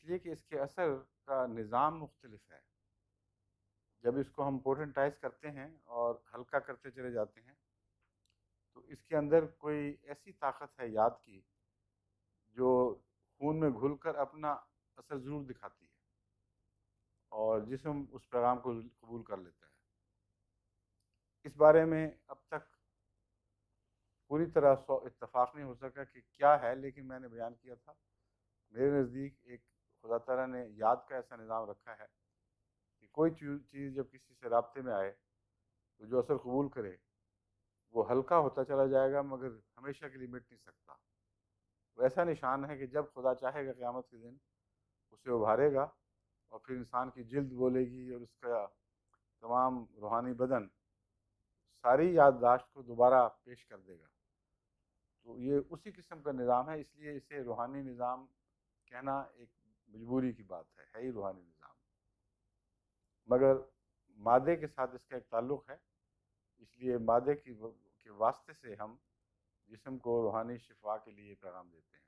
इसलिए कि इसके असर का निज़ाम मुख्तलिफ है। जब इसको हम पोटेंटाइज करते हैं और हल्का करते चले जाते हैं तो इसके अंदर कोई ऐसी ताकत है याद की जो खून में घुलकर अपना असर ज़रूर दिखाती है और जिस्म उस पैगाम को कबूल कर लेता है। इस बारे में अब तक पूरी तरह इत्तफाक नहीं हो सका कि क्या है, लेकिन मैंने बयान किया था मेरे नज़दीक एक खुदा ताला ने याद का ऐसा निज़ाम रखा है कि कोई चीज़ जब किसी से राब्ते में आए तो जो असर कबूल करे वो हल्का होता चला जाएगा मगर हमेशा के लिए मिट नहीं सकता। वैसा निशान है कि जब खुदा चाहेगा क़यामत के दिन उसे उभारेगा और फिर इंसान की जिल्द बोलेगी और उसका तमाम रूहानी बदन सारी याददाश्त को दोबारा पेश कर देगा। तो ये उसी किस्म का निज़ाम है, इसलिए इसे रूहानी निज़ाम कहना एक मजबूरी की बात है ही रूहानी निज़ाम। मगर मादे के साथ इसका एक ताल्लुक़ है, इसलिए मादे के वास्ते से हम जिस्म को रूहानी शिफा के लिए पैगाम देते हैं।